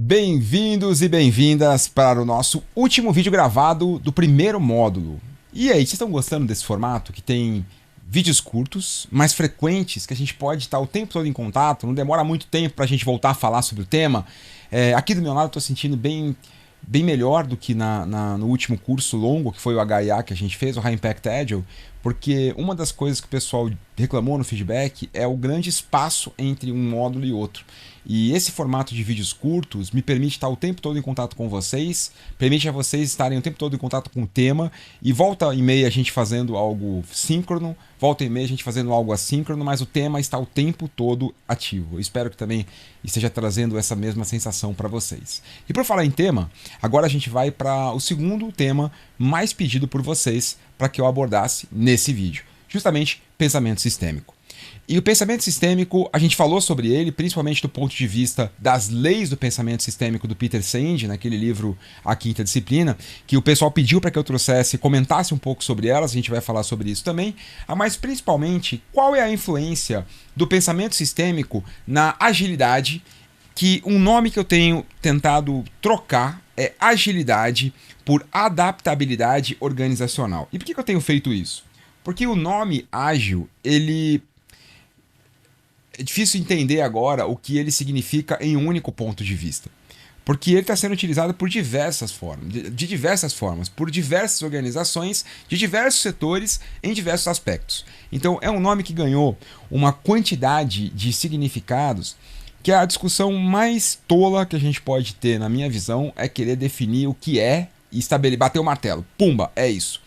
Bem-vindos e bem-vindas para o nosso último vídeo gravado do primeiro módulo. E aí, vocês estão gostando desse formato que tem vídeos curtos, mais frequentes, que a gente pode estar o tempo todo em contato, não demora muito tempo para a gente voltar a falar sobre o tema? Aqui do meu lado eu estou sentindo bem melhor do que no último curso longo, que foi o HIA que a gente fez, o High Impact Agile, porque uma das coisas que o pessoal reclamou no feedback é o grande espaço entre um módulo e outro. E esse formato de vídeos curtos me permite estar o tempo todo em contato com vocês, permite a vocês estarem o tempo todo em contato com o tema, e volta e meia a gente fazendo algo síncrono, volta e meia a gente fazendo algo assíncrono, mas o tema está o tempo todo ativo. Eu espero que também esteja trazendo essa mesma sensação para vocês. E por falar em tema, agora a gente vai para o segundo tema mais pedido por vocês para que eu abordasse nesse vídeo, justamente pensamento sistêmico. E o pensamento sistêmico, a gente falou sobre ele, principalmente do ponto de vista das leis do pensamento sistêmico do Peter Senge, naquele livro A Quinta Disciplina, que o pessoal pediu para que eu trouxesse, comentasse um pouco sobre elas, a gente vai falar sobre isso também, mas principalmente qual é a influência do pensamento sistêmico na agilidade, que um nome que eu tenho tentado trocar é agilidade por adaptabilidade organizacional. E por que eu tenho feito isso? Porque o nome ágil, ele é difícil entender agora o que ele significa em um único ponto de vista. Porque ele está sendo utilizado por diversas formas, de diversas formas, por diversas organizações, de diversos setores, em diversos aspectos. Então é um nome que ganhou uma quantidade de significados que a discussão mais tola que a gente pode ter, na minha visão, é querer definir o que é e bater o martelo. Pumba, é isso.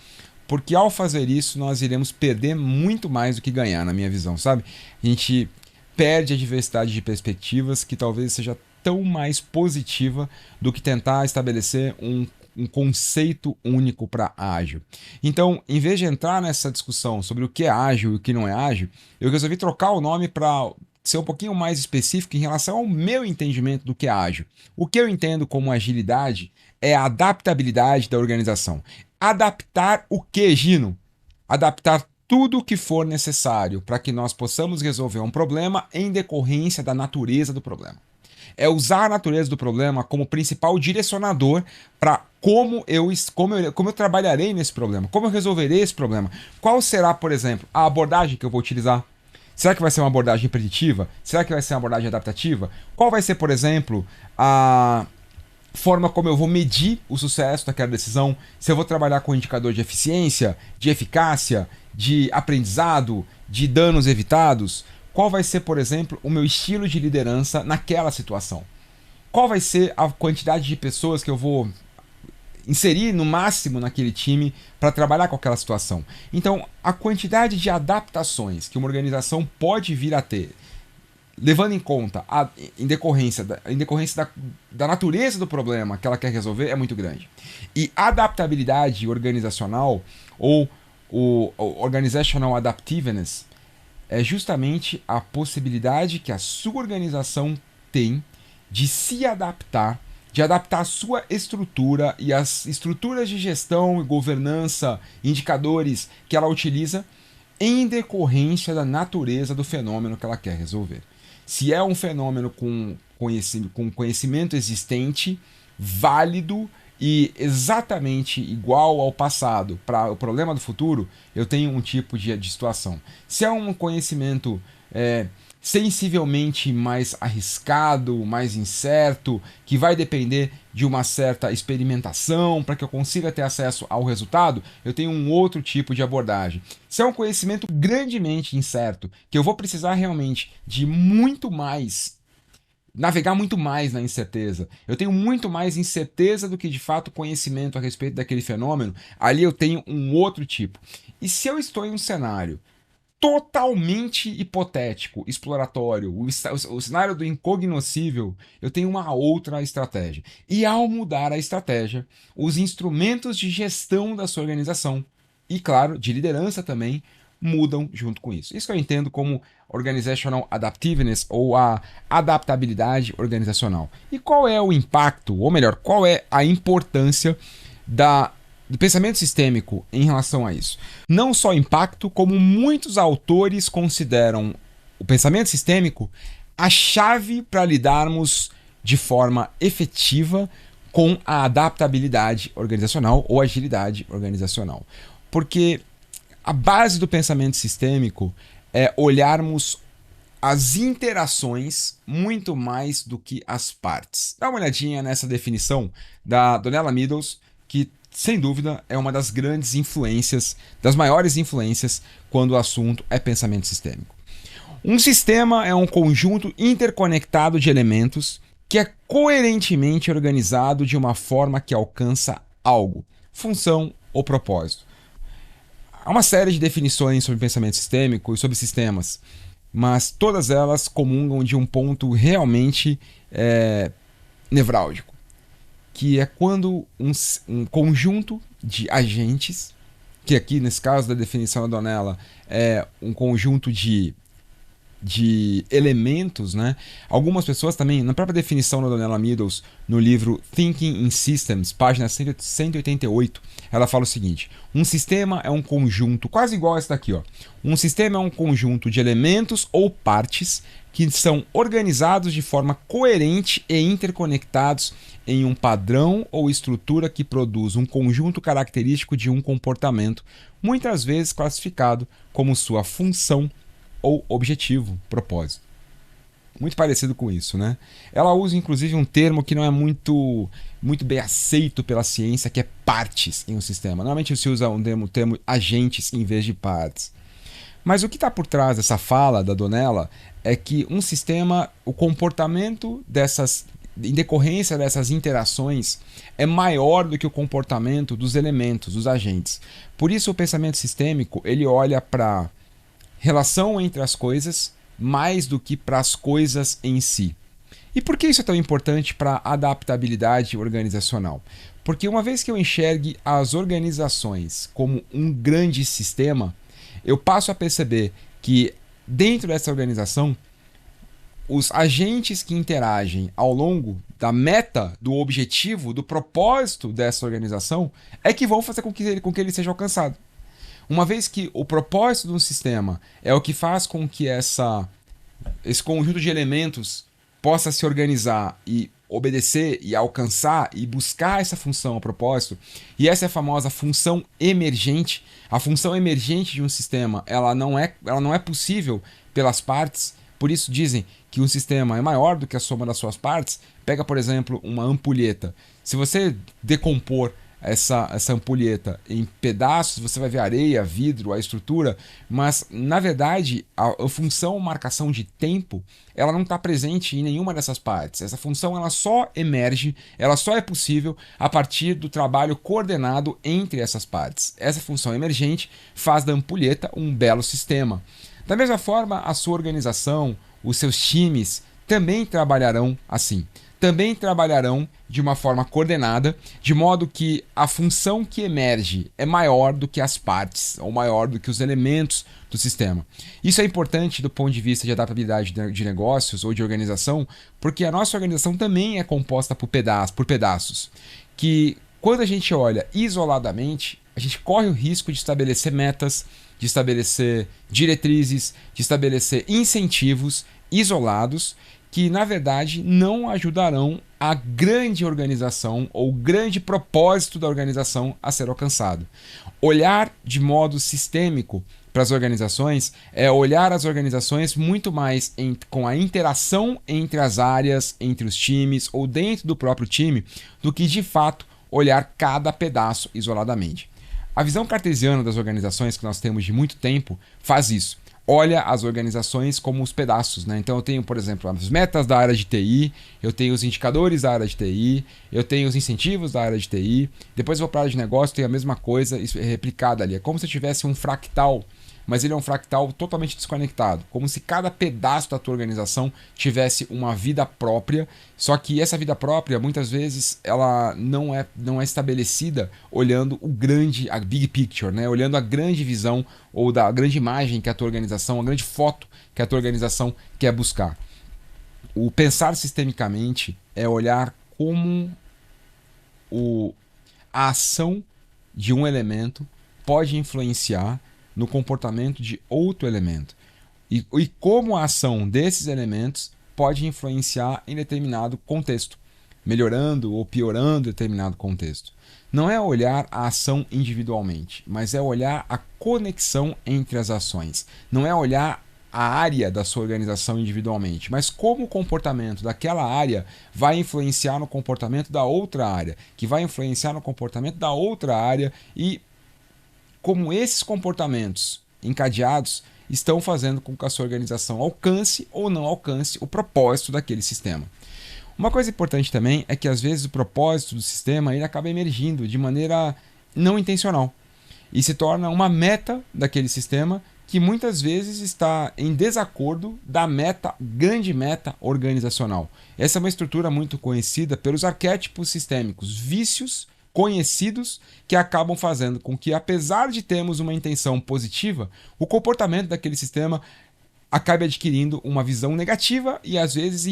Porque ao fazer isso, nós iremos perder muito mais do que ganhar, na minha visão, sabe? A gente perde a diversidade de perspectivas que talvez seja tão mais positiva do que tentar estabelecer um conceito único para ágil. Então, em vez de entrar nessa discussão sobre o que é ágil e o que não é ágil, eu resolvi trocar o nome para ser um pouquinho mais específico em relação ao meu entendimento do que é ágil. O que eu entendo como agilidade é a adaptabilidade da organização. Adaptar o que, Gino? Adaptar tudo o que for necessário para que nós possamos resolver um problema em decorrência da natureza do problema. É usar a natureza do problema como principal direcionador para como eu trabalharei nesse problema, como eu resolverei esse problema. Qual será, por exemplo, a abordagem que eu vou utilizar? Será que vai ser uma abordagem preditiva? Será que vai ser uma abordagem adaptativa? Qual vai ser, por exemplo, a forma como eu vou medir o sucesso daquela decisão? Se eu vou trabalhar com indicador de eficiência, de eficácia, de aprendizado, de danos evitados? Qual vai ser, por exemplo, o meu estilo de liderança naquela situação? Qual vai ser a quantidade de pessoas que eu vou inserir no máximo naquele time para trabalhar com aquela situação? Então, a quantidade de adaptações que uma organização pode vir a ter, levando em conta em decorrência da natureza do problema que ela quer resolver, é muito grande. E adaptabilidade organizacional, ou o Organizational Adaptiveness, é justamente a possibilidade que a sua organização tem de se adaptar, de adaptar a sua estrutura e as estruturas de gestão e governança, indicadores que ela utiliza em decorrência da natureza do fenômeno que ela quer resolver. Se é um fenômeno com conhecimento existente, válido e exatamente igual ao passado para o problema do futuro, eu tenho um tipo de situação. Se é um conhecimento sensivelmente mais arriscado, mais incerto, que vai depender de uma certa experimentação para que eu consiga ter acesso ao resultado, eu tenho um outro tipo de abordagem. Se é um conhecimento grandemente incerto, que eu vou precisar realmente de muito mais, navegar muito mais na incerteza, eu tenho muito mais incerteza do que de fato conhecimento a respeito daquele fenômeno, ali eu tenho um outro tipo. E se eu estou em um cenário totalmente hipotético, exploratório, o cenário do incognoscível, eu tenho uma outra estratégia. E ao mudar a estratégia, os instrumentos de gestão da sua organização, e claro, de liderança também, mudam junto com isso. Isso que eu entendo como Organizational Adaptiveness, ou a adaptabilidade organizacional. E qual é o impacto, ou melhor, qual é a importância do pensamento sistêmico em relação a isso? Não só impacto, como muitos autores consideram o pensamento sistêmico a chave para lidarmos de forma efetiva com a adaptabilidade organizacional ou agilidade organizacional. Porque a base do pensamento sistêmico é olharmos as interações muito mais do que as partes. Dá uma olhadinha nessa definição da Donella Meadows, que sem dúvida é uma das grandes influências, das maiores influências quando o assunto é pensamento sistêmico. Um sistema é um conjunto interconectado de elementos que é coerentemente organizado de uma forma que alcança algo, função ou propósito. Há uma série de definições sobre pensamento sistêmico e sobre sistemas, mas todas elas comungam de um ponto realmente nevrálgico, que é quando um conjunto de agentes, que aqui nesse caso da definição da Donella é um conjunto de elementos, né? Algumas pessoas também, na própria definição da Donella Meadows, no livro Thinking in Systems, página 188, ela fala o seguinte: um sistema é um conjunto, quase igual a esse daqui, ó. Um sistema é um conjunto de elementos ou partes que são organizados de forma coerente e interconectados em um padrão ou estrutura que produz um conjunto característico de um comportamento, muitas vezes classificado como sua função ou objetivo, propósito. Muito parecido com isso, né? Ela usa inclusive um termo que não é muito bem aceito pela ciência, que é partes em um sistema. Normalmente se usa o termo agentes em vez de partes. Mas o que está por trás dessa fala da Donella é que um sistema, o comportamento dessas, em decorrência dessas interações, é maior do que o comportamento dos elementos, dos agentes. Por isso o pensamento sistêmico, ele olha para relação entre as coisas mais do que para as coisas em si. E por que isso é tão importante para a adaptabilidade organizacional? Porque uma vez que eu enxergue as organizações como um grande sistema, eu passo a perceber que dentro dessa organização, os agentes que interagem ao longo da meta, do objetivo, do propósito dessa organização, é que vão fazer com que ele seja alcançado. Uma vez que o propósito de um sistema é o que faz com que esse conjunto de elementos possa se organizar e obedecer e alcançar e buscar essa função a propósito, e essa é a famosa função emergente. A função emergente de um sistema, ela não é possível pelas partes, por isso dizem que um sistema é maior do que a soma das suas partes. Pega, por exemplo, uma ampulheta. Se você decompor essa ampulheta em pedaços, você vai ver areia, vidro, a estrutura, mas na verdade a função marcação de tempo, ela não está presente em nenhuma dessas partes. Essa função ela só emerge, ela só é possível a partir do trabalho coordenado entre essas partes. Essa função emergente faz da ampulheta um belo sistema. Da mesma forma, a sua organização, os seus times também trabalharão assim. Também trabalharão de uma forma coordenada, de modo que a função que emerge é maior do que as partes, ou maior do que os elementos do sistema. Isso é importante do ponto de vista de adaptabilidade de negócios ou de organização, porque a nossa organização também é composta por pedaços, que quando a gente olha isoladamente, a gente corre o risco de estabelecer metas, de estabelecer diretrizes, de estabelecer incentivos isolados, que na verdade não ajudarão a grande organização ou o grande propósito da organização a ser alcançado. Olhar de modo sistêmico para as organizações é olhar as organizações muito mais com a interação entre as áreas, entre os times ou dentro do próprio time, do que de fato olhar cada pedaço isoladamente. A visão cartesiana das organizações que nós temos de muito tempo faz isso. Olha as organizações como os pedaços, né? Então eu tenho, por exemplo, as metas da área de TI, eu tenho os indicadores da área de TI, eu tenho os incentivos da área de TI, depois eu vou para a área de negócio, tem a mesma coisa replicada ali. É como se eu tivesse um fractal, mas ele é um fractal totalmente desconectado, como se cada pedaço da tua organização tivesse uma vida própria, só que essa vida própria, muitas vezes, ela não é estabelecida olhando a big picture, né? Olhando a grande visão ou da grande imagem que a tua organização, a grande foto que a tua organização quer buscar. O pensar sistemicamente é olhar como a ação de um elemento pode influenciar no comportamento de outro elemento e como a ação desses elementos pode influenciar em determinado contexto, melhorando ou piorando determinado contexto. Não é olhar a ação individualmente, mas é olhar a conexão entre as ações. Não é olhar a área da sua organização individualmente, mas como o comportamento daquela área vai influenciar no comportamento da outra área, que vai influenciar no comportamento da outra área e como esses comportamentos encadeados estão fazendo com que a sua organização alcance ou não alcance o propósito daquele sistema. Uma coisa importante também é que às vezes o propósito do sistema ele acaba emergindo de maneira não intencional e se torna uma meta daquele sistema que muitas vezes está em desacordo da grande meta organizacional. Essa é uma estrutura muito conhecida pelos arquétipos sistêmicos, vícios conhecidos que acabam fazendo com que, apesar de termos uma intenção positiva, o comportamento daquele sistema acabe adquirindo uma visão negativa e às vezes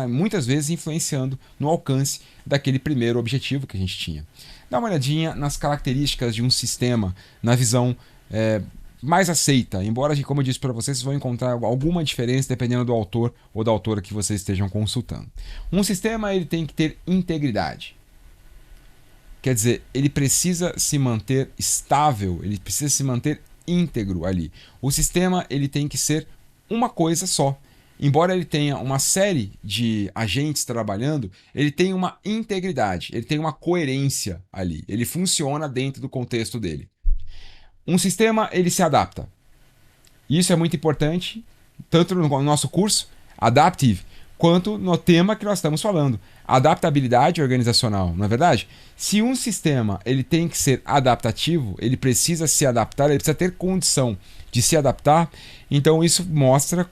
muitas vezes influenciando no alcance daquele primeiro objetivo que a gente tinha. Dá uma olhadinha nas características de um sistema, na visão mais aceita, embora, como eu disse para vocês vão encontrar alguma diferença dependendo do autor ou da autora que vocês estejam consultando. Um sistema ele tem que ter integridade. Quer dizer, ele precisa se manter estável, ele precisa se manter íntegro ali. O sistema ele tem que ser uma coisa só. Embora ele tenha uma série de agentes trabalhando, ele tem uma integridade, ele tem uma coerência ali. Ele funciona dentro do contexto dele. Um sistema ele se adapta. Isso é muito importante, tanto no nosso curso, Adaptive, quanto no tema que nós estamos falando. Adaptabilidade organizacional, não é verdade? Se um sistema ele tem que ser adaptativo, ele precisa se adaptar, ele precisa ter condição de se adaptar, então isso mostra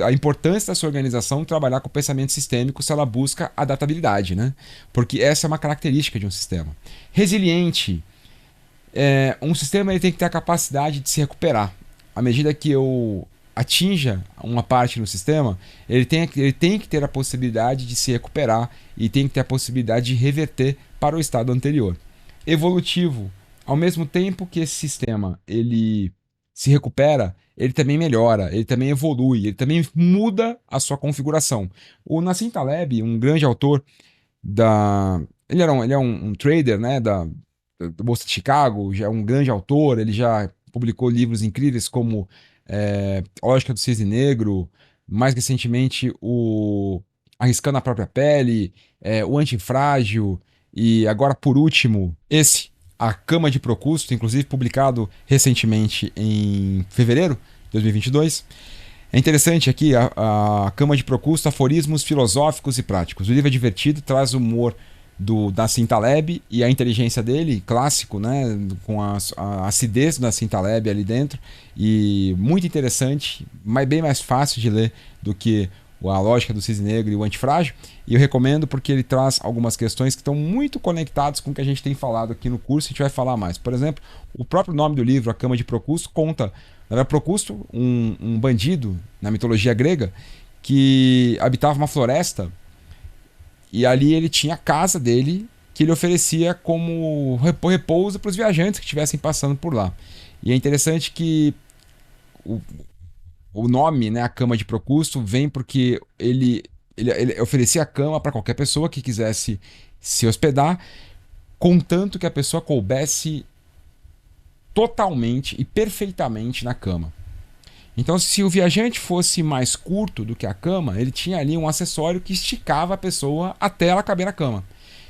a importância da sua organização trabalhar com o pensamento sistêmico se ela busca adaptabilidade, né? Porque essa é uma característica de um sistema. Resiliente. Um sistema ele tem que ter a capacidade de se recuperar. À medida que eu atinja uma parte no sistema, ele tem que ter a possibilidade de se recuperar e tem que ter a possibilidade de reverter para o estado anterior. Evolutivo. Ao mesmo tempo que esse sistema ele se recupera, ele também melhora, ele também evolui, ele também muda a sua configuração. O Nassim Taleb, um grande autor ele é um trader, né, da Bolsa de Chicago, já é um grande autor, ele já publicou livros incríveis como A Lógica do Cisne Negro, mais recentemente o Arriscando a Própria Pele, o Antifrágil e agora por último A Cama de Procusto, inclusive publicado recentemente em fevereiro de 2022. É interessante aqui a Cama de Procusto, Aforismos Filosóficos e Práticos. O livro é divertido, traz humor do Nassim Taleb e a inteligência dele, clássico, né, com a acidez do Nassim Taleb ali dentro, e muito interessante, mas bem mais fácil de ler do que A Lógica do Cisne Negro e o Antifrágil, e eu recomendo porque ele traz algumas questões que estão muito conectadas com o que a gente tem falado aqui no curso, e a gente vai falar mais. Por exemplo, o próprio nome do livro, A Cama de Procusto, conta, era Procusto, um bandido na mitologia grega, que habitava uma floresta. E ali ele tinha a casa dele que ele oferecia como repouso para os viajantes que estivessem passando por lá. E é interessante que o nome, né, a Cama de Procusto, vem porque ele oferecia a cama para qualquer pessoa que quisesse se hospedar, contanto que a pessoa coubesse totalmente e perfeitamente na cama. Então, se o viajante fosse mais curto do que a cama, ele tinha ali um acessório que esticava a pessoa até ela caber na cama.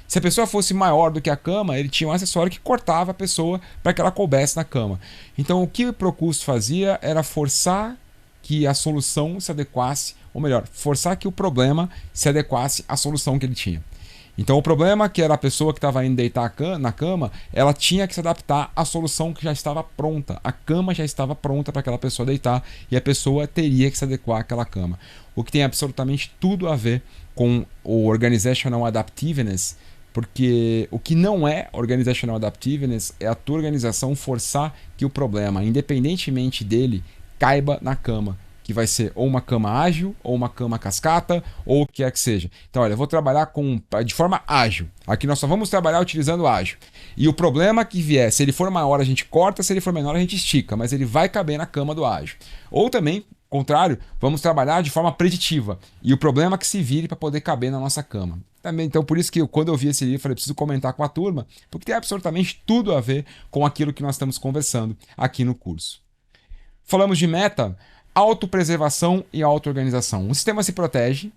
Se a pessoa fosse maior do que a cama, ele tinha um acessório que cortava a pessoa para que ela coubesse na cama. Então, o que o Procusto fazia era forçar que a solução se adequasse, ou melhor, forçar que o problema se adequasse à solução que ele tinha. Então o problema que era a pessoa que estava indo deitar na cama, ela tinha que se adaptar à solução que já estava pronta. A cama já estava pronta para aquela pessoa deitar e a pessoa teria que se adequar àquela cama. O que tem absolutamente tudo a ver com o Organizational Adaptiveness, porque o que não é Organizational Adaptiveness é a tua organização forçar que o problema, independentemente dele, caiba na cama. Que vai ser ou uma cama ágil, ou uma cama cascata, ou o que quer que seja. Então, olha, eu vou trabalhar de forma ágil. Aqui nós só vamos trabalhar utilizando ágil. E o problema que vier, se ele for maior a gente corta, se ele for menor a gente estica, mas ele vai caber na cama do ágil. Ou também, contrário, vamos trabalhar de forma preditiva. E o problema é que se vire para poder caber na nossa cama. Também, então, por isso que quando eu vi esse livro, eu falei, preciso comentar com a turma, porque tem absolutamente tudo a ver com aquilo que nós estamos conversando aqui no curso. Falamos de meta, autopreservação e auto-organização. O sistema se protege,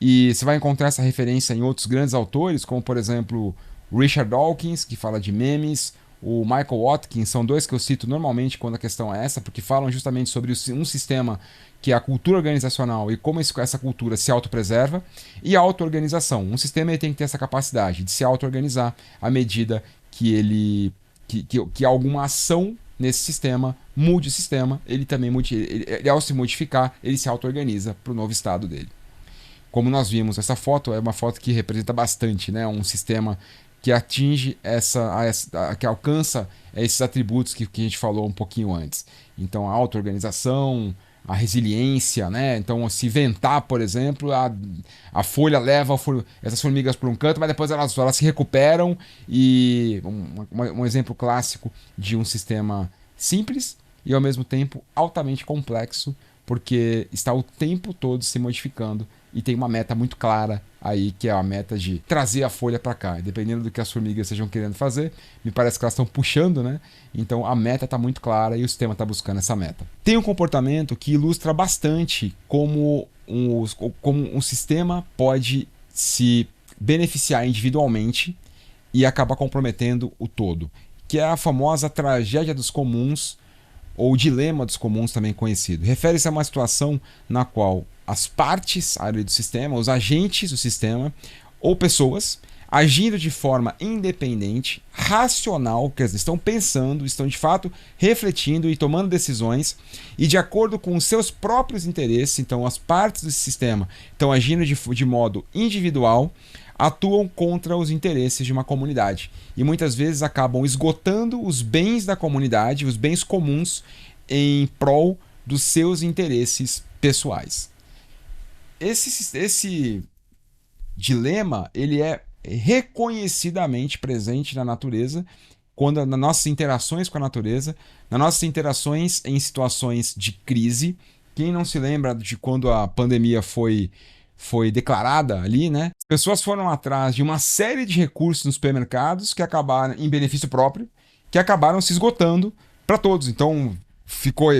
e você vai encontrar essa referência em outros grandes autores, como, por exemplo, Richard Dawkins, que fala de memes, o Michael Watkins, são dois que eu cito normalmente quando a questão é essa, porque falam justamente sobre um sistema que é a cultura organizacional e como essa cultura se autopreserva, e a auto-organização. Um sistema ele tem que ter essa capacidade de se auto-organizar à medida que alguma ação nesse sistema mude o sistema, ele também ele, ao se modificar, ele se auto-organiza para o novo estado dele. Como nós vimos, essa foto é uma foto que representa bastante, né? Um sistema que atinge que alcança esses atributos que a gente falou um pouquinho antes. Então, a auto-organização, a resiliência, né? Então, se ventar, por exemplo, a folha leva essas formigas para um canto, mas depois elas se recuperam. E um exemplo clássico de um sistema simples e, ao mesmo tempo, altamente complexo, porque está o tempo todo se modificando e tem uma meta muito clara aí, que é a meta de trazer a folha para cá. E dependendo do que as formigas estejam querendo fazer, me parece que elas estão puxando, né? Então a meta está muito clara e o sistema está buscando essa meta. Tem um comportamento que ilustra bastante como um sistema pode se beneficiar individualmente e acabar comprometendo o todo, que é a famosa tragédia dos comuns, ou dilema dos comuns, também conhecido. Refere-se a uma situação na qual as partes do sistema, os agentes do sistema, ou pessoas, agindo de forma independente, racional, quer dizer, estão pensando, estão de fato refletindo e tomando decisões, e de acordo com os seus próprios interesses, então as partes do sistema estão agindo de modo individual, atuam contra os interesses de uma comunidade e muitas vezes acabam esgotando os bens da comunidade, os bens comuns, em prol dos seus interesses pessoais. Esse dilema ele é reconhecidamente presente na natureza, quando nas nossas interações com a natureza, nas nossas interações em situações de crise. Quem não se lembra de quando a pandemia foi declarada ali, né? As pessoas foram atrás de uma série de recursos nos supermercados que acabaram, em benefício próprio, que acabaram se esgotando para todos. Então, ficou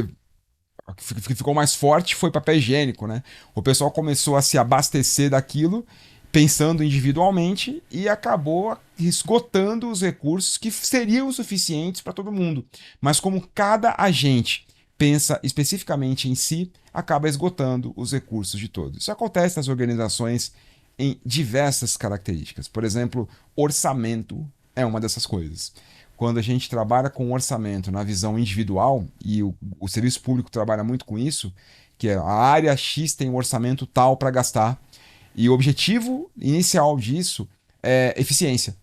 mais forte foi papel higiênico, né? O pessoal começou a se abastecer daquilo, pensando individualmente, e acabou esgotando os recursos que seriam suficientes para todo mundo. Mas como cada agente pensa especificamente em si, acaba esgotando os recursos de todos. Isso acontece nas organizações em diversas características. Por exemplo, orçamento é uma dessas coisas. Quando a gente trabalha com orçamento na visão individual, e o serviço público trabalha muito com isso, que é a área X tem um orçamento tal para gastar, e o objetivo inicial disso é eficiência,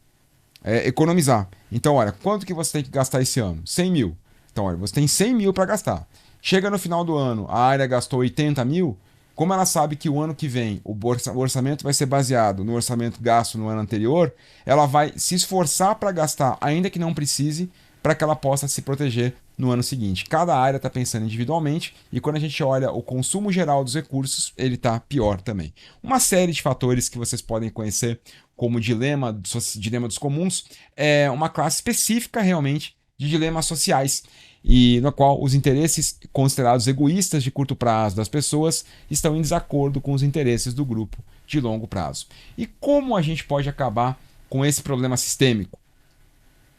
é economizar. Então, olha, quanto que você tem que gastar esse ano? 100 mil. Então, olha, você tem 100 mil para gastar. Chega no final do ano, a área gastou 80 mil, como ela sabe que o ano que vem o orçamento vai ser baseado no orçamento gasto no ano anterior, ela vai se esforçar para gastar, ainda que não precise, para que ela possa se proteger no ano seguinte. Cada área está pensando individualmente e quando a gente olha o consumo geral dos recursos, ele está pior também. Uma série de fatores que vocês podem conhecer como dilema dos comuns é uma classe específica realmente de dilemas sociais, e no qual os interesses considerados egoístas de curto prazo das pessoas estão em desacordo com os interesses do grupo de longo prazo. E como a gente pode acabar com esse problema sistêmico?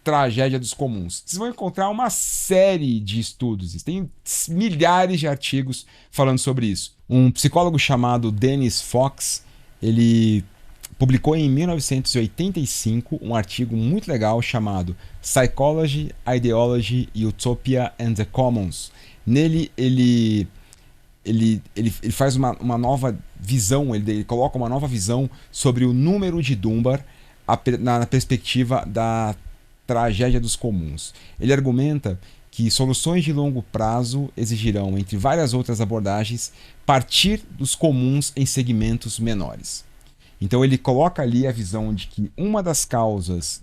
Tragédia dos comuns. Vocês vão encontrar uma série de estudos, tem milhares de artigos falando sobre isso. Um psicólogo chamado Dennis Fox, ele publicou em 1985 um artigo muito legal chamado Psychology, Ideology, Utopia and the Commons. Nele ele faz uma nova visão, ele coloca uma nova visão sobre o número de Dunbar na perspectiva da tragédia dos comuns. Ele argumenta que soluções de longo prazo exigirão, entre várias outras abordagens, partir dos comuns em segmentos menores. Então ele coloca ali a visão de que uma das causas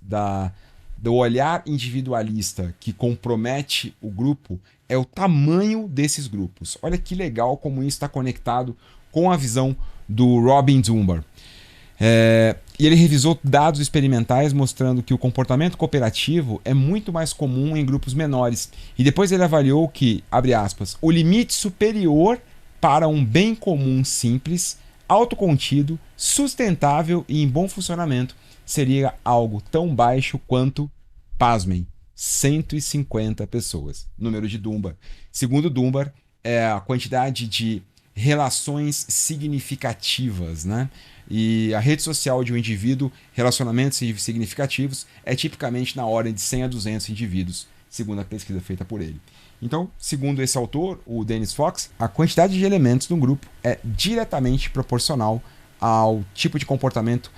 do olhar individualista que compromete o grupo é o tamanho desses grupos. Olha que legal como isso está conectado com a visão do Robin Dunbar. E ele revisou dados experimentais mostrando que o comportamento cooperativo é muito mais comum em grupos menores. E depois ele avaliou que, abre aspas, o limite superior para um bem comum simples, autocontido, sustentável e em bom funcionamento seria algo tão baixo quanto, pasmem, 150 pessoas. Número de Dunbar. Segundo Dunbar, é a quantidade de relações significativas, né? E a rede social de um indivíduo, relacionamentos significativos, é tipicamente na ordem de 100 a 200 indivíduos, segundo a pesquisa feita por ele. Então, segundo esse autor, o Dennis Fox, a quantidade de elementos no grupo é diretamente proporcional ao tipo de comportamento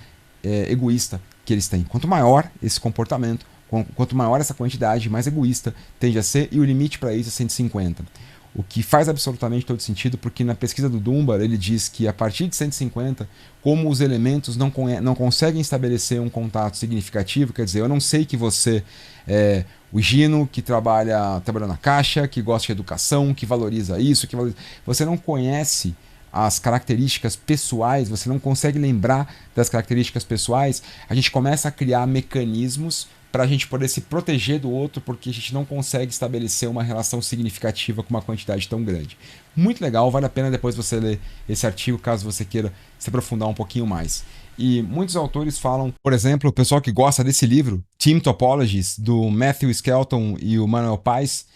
egoísta que eles têm. Quanto maior esse comportamento, quanto maior essa quantidade, mais egoísta tende a ser, e o limite para isso é 150. O que faz absolutamente todo sentido, porque na pesquisa do Dunbar ele diz que a partir de 150, como os elementos não conseguem estabelecer um contato significativo, quer dizer, eu não sei que você é o Gino, que trabalha na caixa, que gosta de educação, que valoriza isso, você não conhece as características pessoais, você não consegue lembrar das características pessoais, a gente começa a criar mecanismos para a gente poder se proteger do outro, porque a gente não consegue estabelecer uma relação significativa com uma quantidade tão grande. Muito legal, vale a pena depois você ler esse artigo, caso você queira se aprofundar um pouquinho mais. E muitos autores falam, por exemplo, o pessoal que gosta desse livro, Team Topologies, do Matthew Skelton e o Manuel Pais,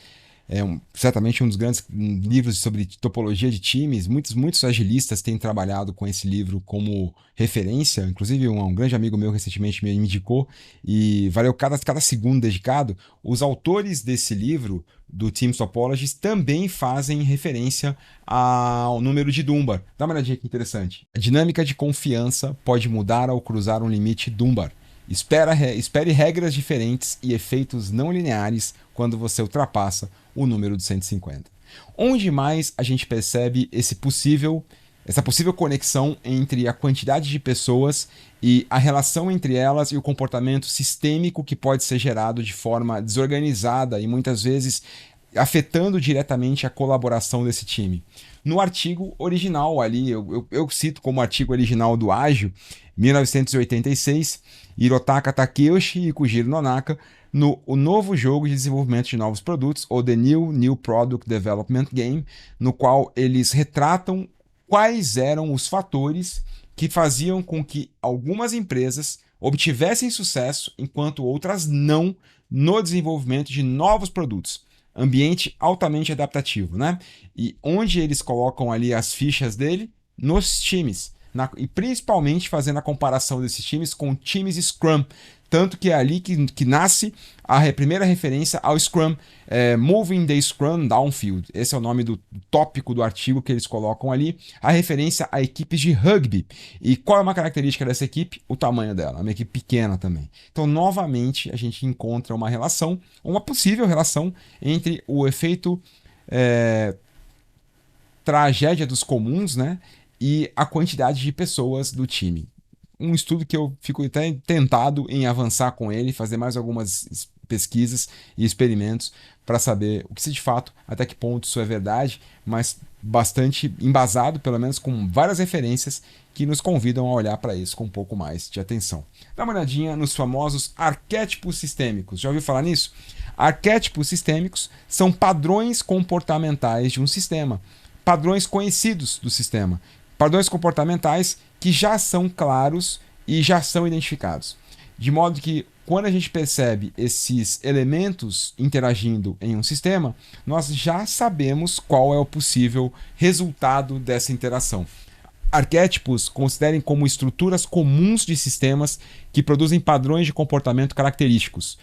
certamente um dos grandes livros sobre topologia de times. Muitos agilistas têm trabalhado com esse livro como referência. Inclusive, um grande amigo meu recentemente me indicou e valeu cada segundo dedicado. Os autores desse livro, do Team Topologies, também fazem referência ao número de Dunbar. Dá uma olhadinha que interessante. A dinâmica de confiança pode mudar ao cruzar um limite Dunbar. Espere regras diferentes e efeitos não lineares quando você ultrapassa o número de 150. Onde mais a gente percebe essa possível conexão entre a quantidade de pessoas e a relação entre elas e o comportamento sistêmico que pode ser gerado de forma desorganizada e muitas vezes afetando diretamente a colaboração desse time. No artigo original ali, eu cito como artigo original do Ágil, 1986, Hirotaka Takeuchi e Kujiro Nonaka, o novo jogo de desenvolvimento de novos produtos, ou The New Product Development Game, no qual eles retratam quais eram os fatores que faziam com que algumas empresas obtivessem sucesso enquanto outras não no desenvolvimento de novos produtos. Ambiente altamente adaptativo, né? E onde eles colocam ali as fichas dele? Nos times. E principalmente fazendo a comparação desses times com times Scrum. Tanto que é ali que nasce a primeira referência ao Scrum, Moving the Scrum Downfield. Esse é o nome do tópico do artigo que eles colocam ali. A referência a equipes de rugby. E qual é uma característica dessa equipe? O tamanho dela. É uma equipe pequena também. Então, novamente, a gente encontra uma relação, uma possível relação entre o efeito tragédia dos comuns, né, e a quantidade de pessoas do time. Um estudo que eu fico até tentado em avançar com ele, fazer mais algumas pesquisas e experimentos para saber o que se de fato, até que ponto isso é verdade, mas bastante embasado, pelo menos com várias referências que nos convidam a olhar para isso com um pouco mais de atenção. Dá uma olhadinha nos famosos arquétipos sistêmicos. Já ouviu falar nisso? Arquétipos sistêmicos são padrões comportamentais de um sistema, padrões conhecidos do sistema, padrões comportamentais que já são claros e já são identificados. De modo que, quando a gente percebe esses elementos interagindo em um sistema, nós já sabemos qual é o possível resultado dessa interação. Arquétipos considerem como estruturas comuns de sistemas que produzem padrões de comportamento característicos.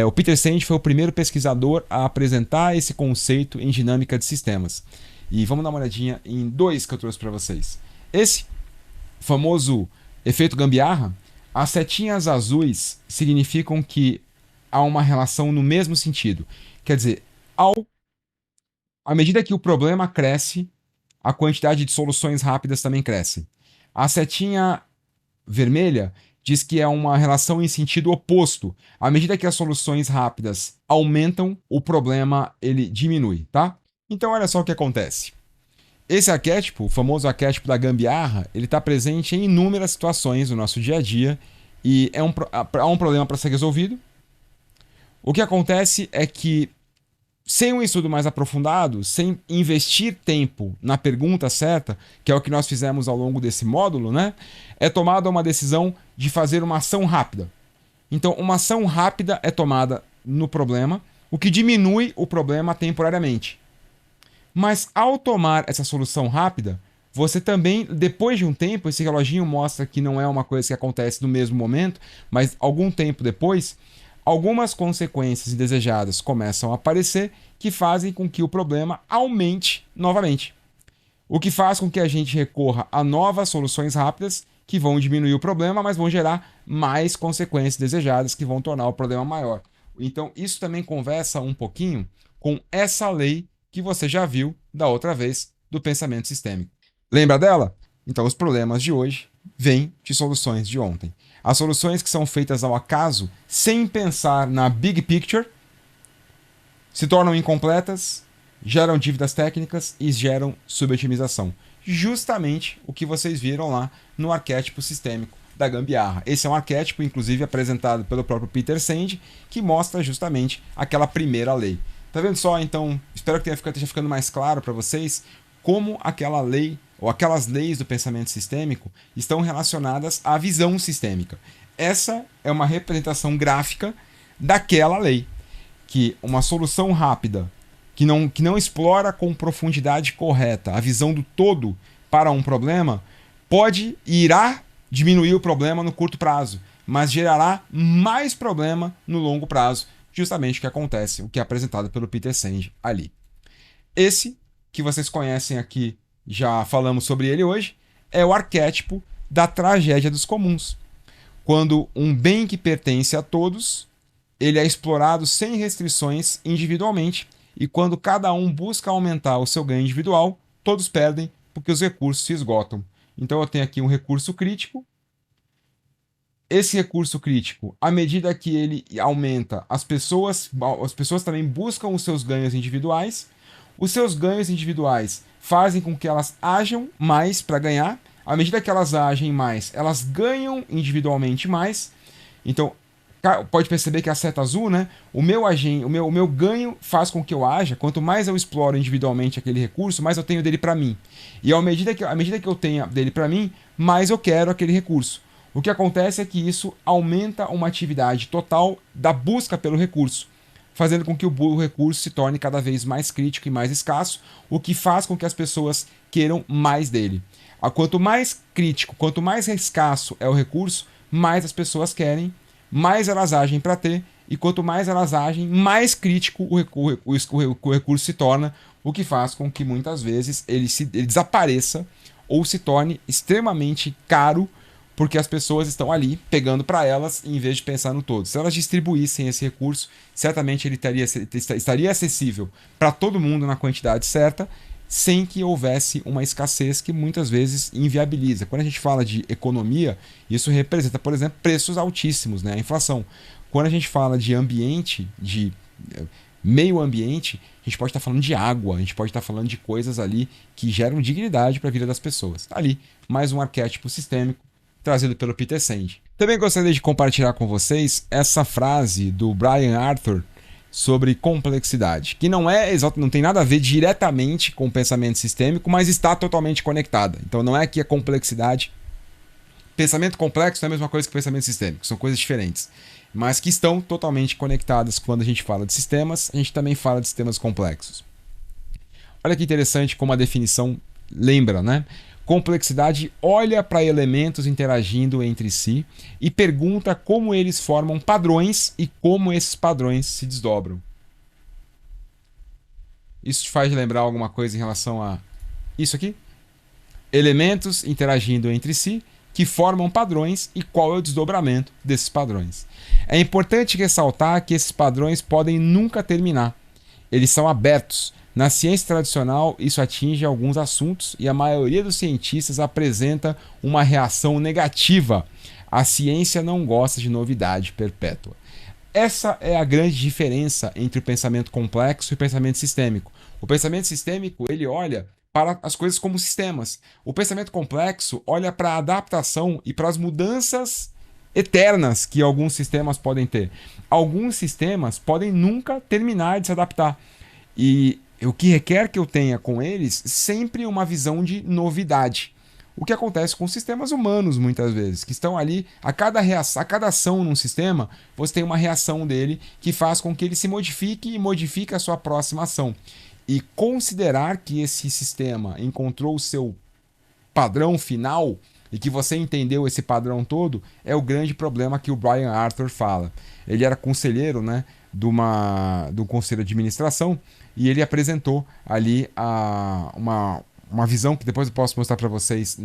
O Peter Senge foi o primeiro pesquisador a apresentar esse conceito em dinâmica de sistemas. E vamos dar uma olhadinha em dois que eu trouxe para vocês. Esse famoso efeito gambiarra, as setinhas azuis significam que há uma relação no mesmo sentido. Quer dizer, à medida que o problema cresce, a quantidade de soluções rápidas também cresce. A setinha vermelha diz que é uma relação em sentido oposto. À medida que as soluções rápidas aumentam, o problema ele diminui, tá? Então olha só o que acontece. Esse arquétipo, o famoso arquétipo da gambiarra, ele está presente em inúmeras situações do nosso dia a dia e há um problema para ser resolvido. O que acontece é que, sem um estudo mais aprofundado, sem investir tempo na pergunta certa, que é o que nós fizemos ao longo desse módulo, né, é tomada uma decisão de fazer uma ação rápida. Então, uma ação rápida é tomada no problema, o que diminui o problema temporariamente. Mas ao tomar essa solução rápida, você também, depois de um tempo, esse reloginho mostra que não é uma coisa que acontece no mesmo momento, mas algum tempo depois, algumas consequências indesejadas começam a aparecer que fazem com que o problema aumente novamente. O que faz com que a gente recorra a novas soluções rápidas que vão diminuir o problema, mas vão gerar mais consequências desejadas que vão tornar o problema maior. Então, isso também conversa um pouquinho com essa lei que você já viu da outra vez do pensamento sistêmico. Lembra dela? Então, os problemas de hoje vêm de soluções de ontem. As soluções que são feitas ao acaso, sem pensar na big picture, se tornam incompletas, geram dívidas técnicas e geram subotimização. Justamente o que vocês viram lá no arquétipo sistêmico da gambiarra. Esse é um arquétipo, inclusive, apresentado pelo próprio Peter Senge, que mostra justamente aquela primeira lei. Tá vendo só? Então, espero que esteja ficando mais claro para vocês como aquela lei ou aquelas leis do pensamento sistêmico estão relacionadas à visão sistêmica. Essa é uma representação gráfica daquela lei, que uma solução rápida, que não explora com profundidade correta a visão do todo para um problema, pode e irá diminuir o problema no curto prazo, mas gerará mais problema no longo prazo, justamente o que acontece, o que é apresentado pelo Peter Senge ali. Esse, que vocês conhecem aqui, já falamos sobre ele hoje, é o arquétipo da tragédia dos comuns. Quando um bem que pertence a todos, ele é explorado sem restrições individualmente, e quando cada um busca aumentar o seu ganho individual, todos perdem porque os recursos se esgotam. Então eu tenho aqui um recurso crítico. Esse recurso crítico, à medida que ele aumenta, as pessoas também buscam os seus ganhos individuais. Os seus ganhos individuais fazem com que elas ajam mais para ganhar. À medida que elas agem mais, elas ganham individualmente mais. Então, pode perceber que a seta azul, né? O meu ganho faz com que eu haja. Quanto mais eu exploro individualmente aquele recurso, mais eu tenho dele para mim. E à medida que eu tenho dele para mim, mais eu quero aquele recurso. O que acontece é que isso aumenta uma atividade total da busca pelo recurso, fazendo com que o recurso se torne cada vez mais crítico e mais escasso, o que faz com que as pessoas queiram mais dele. Quanto mais crítico, quanto mais escasso é o recurso, mais as pessoas querem, mais elas agem para ter, e quanto mais elas agem, mais crítico o recurso se torna, o que faz com que muitas vezes ele desapareça ou se torne extremamente caro, porque as pessoas estão ali pegando para elas em vez de pensar no todo. Se elas distribuíssem esse recurso, certamente ele estaria acessível para todo mundo na quantidade certa, sem que houvesse uma escassez que muitas vezes inviabiliza. Quando a gente fala de economia, isso representa, por exemplo, preços altíssimos, né? A inflação. Quando a gente fala de ambiente, de meio ambiente, a gente pode estar falando de água, a gente pode estar falando de coisas ali que geram dignidade para a vida das pessoas. Ali, mais um arquétipo sistêmico trazido pelo Peter Senge. Também gostaria de compartilhar com vocês essa frase do Brian Arthur sobre complexidade, que não tem nada a ver diretamente com o pensamento sistêmico, mas está totalmente conectada. Então não é que a complexidade... Pensamento complexo não é a mesma coisa que pensamento sistêmico, são coisas diferentes, mas que estão totalmente conectadas. Quando a gente fala de sistemas, a gente também fala de sistemas complexos. Olha que interessante como a definição lembra, né? Complexidade olha para elementos interagindo entre si e pergunta como eles formam padrões e como esses padrões se desdobram. Isso te faz lembrar alguma coisa em relação a isso aqui? Elementos interagindo entre si que formam padrões e qual é o desdobramento desses padrões. É importante ressaltar que esses padrões podem nunca terminar. Eles são abertos. Na ciência tradicional, isso atinge alguns assuntos e a maioria dos cientistas apresenta uma reação negativa A ciência não gosta de novidade perpétua. Essa é a grande diferença entre o pensamento complexo e o pensamento sistêmico. O pensamento sistêmico, ele olha para as coisas como sistemas. O pensamento complexo olha para a adaptação e para as mudanças eternas que alguns sistemas podem ter. Alguns sistemas podem nunca terminar de se adaptar. E o que requer que eu tenha com eles sempre uma visão de novidade. O que acontece com sistemas humanos, muitas vezes, que estão ali, a cada ação num sistema, você tem uma reação dele que faz com que ele se modifique e modifique a sua próxima ação. E considerar que esse sistema encontrou o seu padrão final e que você entendeu esse padrão todo é o grande problema que o Brian Arthur fala. Ele era conselheiro, né, do conselho de administração, e ele apresentou ali uma visão que depois eu posso mostrar para vocês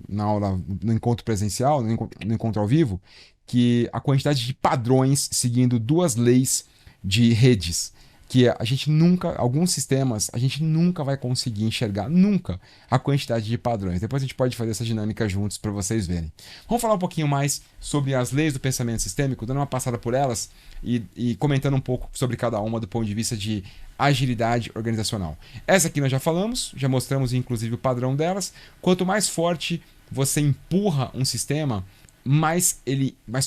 na aula, no encontro presencial, no encontro ao vivo, que a quantidade de padrões seguindo duas leis de redes, que a gente nunca, alguns sistemas, a gente nunca vai conseguir enxergar, nunca, a quantidade de padrões. Depois a gente pode fazer essa dinâmica juntos para vocês verem. Vamos falar um pouquinho mais sobre as leis do pensamento sistêmico, dando uma passada por elas e comentando um pouco sobre cada uma do ponto de vista de agilidade organizacional. Essa aqui nós já falamos, já mostramos inclusive o padrão delas. Quanto mais forte você empurra um sistema, mais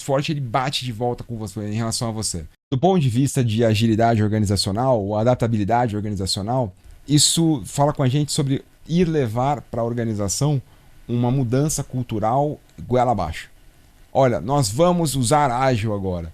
forte ele bate de volta com você em relação a você. Do ponto de vista de agilidade organizacional ou adaptabilidade organizacional, isso fala com a gente sobre ir levar para a organização uma mudança cultural goela abaixo. Olha, nós vamos usar ágil agora.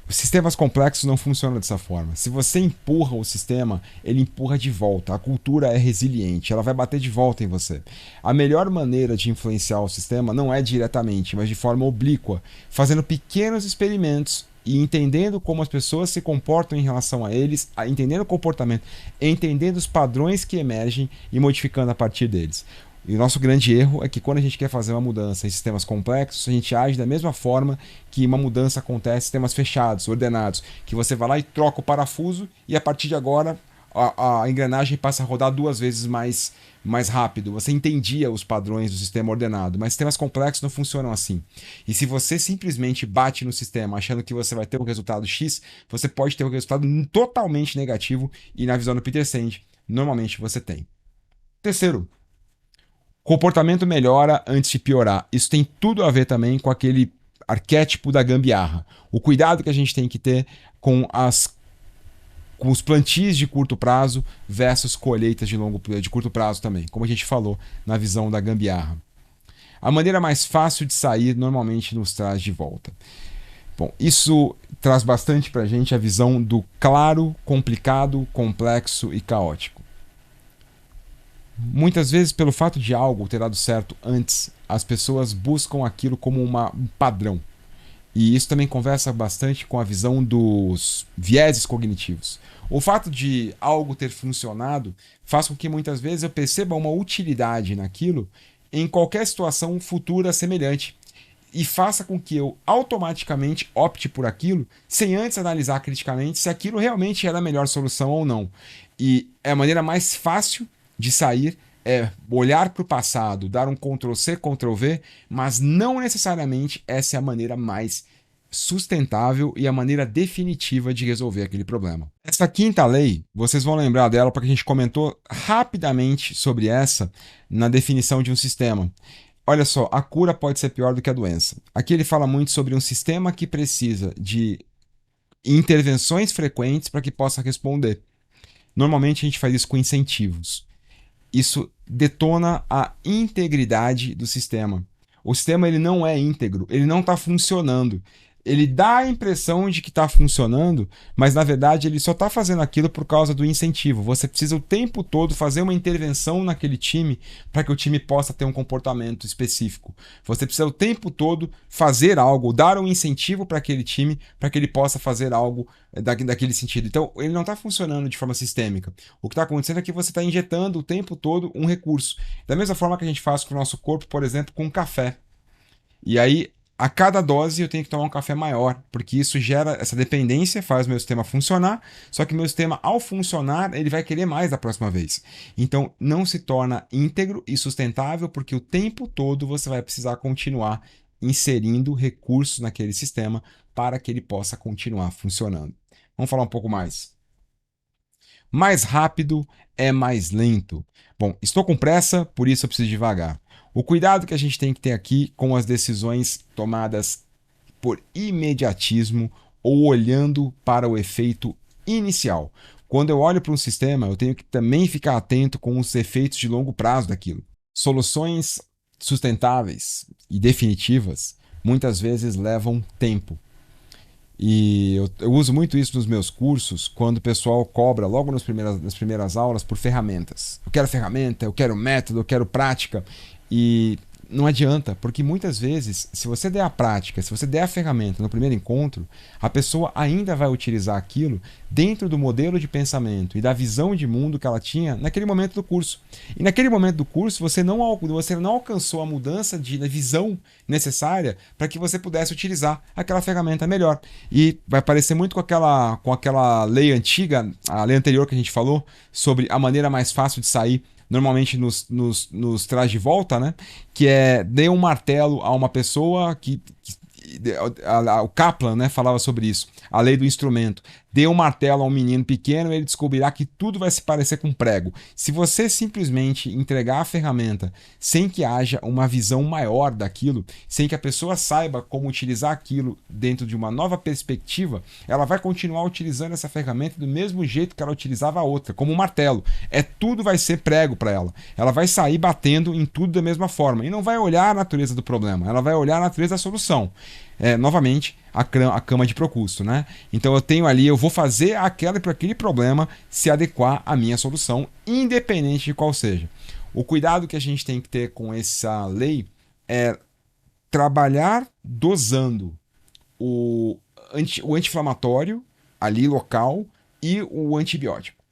Sistemas complexos não funcionam dessa forma. Se você empurra o sistema, ele empurra de volta. A cultura é resiliente, ela vai bater de volta em você. A melhor maneira de influenciar o sistema não é diretamente, mas de forma oblíqua, fazendo pequenos experimentos e entendendo como as pessoas se comportam em relação a eles, entendendo o comportamento, entendendo os padrões que emergem e modificando a partir deles. E o nosso grande erro é que quando a gente quer fazer uma mudança em sistemas complexos, a gente age da mesma forma que uma mudança acontece em sistemas fechados, ordenados, que você vai lá e troca o parafuso e a partir de agora a engrenagem passa a rodar duas vezes mais rápido. Você entendia os padrões do sistema ordenado, mas sistemas complexos não funcionam assim. E se você simplesmente bate no sistema achando que você vai ter um resultado X, você pode ter um resultado totalmente negativo e na visão do Peter Senge, normalmente você tem. Terceiro, comportamento melhora antes de piorar. Isso tem tudo a ver também com aquele arquétipo da gambiarra. O cuidado que a gente tem que ter com os plantios de curto prazo versus colheitas de curto prazo também, como a gente falou na visão da gambiarra. A maneira mais fácil de sair normalmente nos traz de volta. Bom, isso traz bastante para a gente a visão do claro, complicado, complexo e caótico. Muitas vezes, pelo fato de algo ter dado certo antes, as pessoas buscam aquilo como um padrão. E isso também conversa bastante com a visão dos vieses cognitivos. O fato de algo ter funcionado faz com que muitas vezes eu perceba uma utilidade naquilo em qualquer situação futura semelhante. E faça com que eu automaticamente opte por aquilo sem antes analisar criticamente se aquilo realmente era a melhor solução ou não. E é a maneira mais fácil de sair é olhar para o passado, dar um Ctrl+C, Ctrl+V, mas não necessariamente essa é a maneira mais sustentável e a maneira definitiva de resolver aquele problema. Essa quinta lei, vocês vão lembrar dela porque a gente comentou rapidamente sobre essa na definição de um sistema. Olha só, a cura pode ser pior do que a doença. Aqui ele fala muito sobre um sistema que precisa de intervenções frequentes para que possa responder. Normalmente a gente faz isso com incentivos. Isso detona a integridade do sistema. O sistema ele não é íntegro, ele não está funcionando. Ele dá a impressão de que está funcionando, mas na verdade ele só está fazendo aquilo por causa do incentivo. Você precisa o tempo todo fazer uma intervenção naquele time para que o time possa ter um comportamento específico. Você precisa o tempo todo fazer algo, dar um incentivo para aquele time para que ele possa fazer algo daquele sentido. Então ele não está funcionando de forma sistêmica. O que está acontecendo é que você está injetando o tempo todo um recurso. Da mesma forma que a gente faz com o nosso corpo, por exemplo, com café. E aí a cada dose eu tenho que tomar um café maior, porque isso gera essa dependência, faz o meu sistema funcionar, só que o meu sistema, ao funcionar, ele vai querer mais da próxima vez. Então, não se torna íntegro e sustentável, porque o tempo todo você vai precisar continuar inserindo recursos naquele sistema para que ele possa continuar funcionando. Vamos falar um pouco mais. Mais rápido é mais lento. Bom, estou com pressa, por isso eu preciso devagar. O cuidado que a gente tem que ter aqui com as decisões tomadas por imediatismo ou olhando para o efeito inicial. Quando eu olho para um sistema, eu tenho que também ficar atento com os efeitos de longo prazo daquilo. Soluções sustentáveis e definitivas muitas vezes levam tempo. E eu uso muito isso nos meus cursos, quando o pessoal cobra logo nas primeiras aulas por ferramentas. Eu quero ferramenta, eu quero método, eu quero prática. E não adianta, porque muitas vezes, se você der a prática, se você der a ferramenta no primeiro encontro, a pessoa ainda vai utilizar aquilo dentro do modelo de pensamento e da visão de mundo que ela tinha naquele momento do curso. E naquele momento do curso, você não alcançou a mudança de visão necessária para que você pudesse utilizar aquela ferramenta melhor. E vai parecer muito com aquela lei antiga, a lei anterior que a gente falou, sobre a maneira mais fácil de sair. Normalmente nos traz de volta, né? Que é dê um martelo a uma pessoa o Kaplan, né, falava sobre isso, a lei do instrumento. Dê um martelo a um menino pequeno, ele descobrirá que tudo vai se parecer com um prego. Se você simplesmente entregar a ferramenta sem que haja uma visão maior daquilo, sem que a pessoa saiba como utilizar aquilo dentro de uma nova perspectiva, ela vai continuar utilizando essa ferramenta do mesmo jeito que ela utilizava a outra, como um martelo. Tudo vai ser prego para ela. Ela vai sair batendo em tudo da mesma forma e não vai olhar a natureza do problema, ela vai olhar a natureza da solução. Novamente, a cama de Procusto, né? Então eu vou fazer aquele problema se adequar à minha solução, independente de qual seja. O cuidado que a gente tem que ter com essa lei é trabalhar dosando o anti-inflamatório ali local e o antibiótico.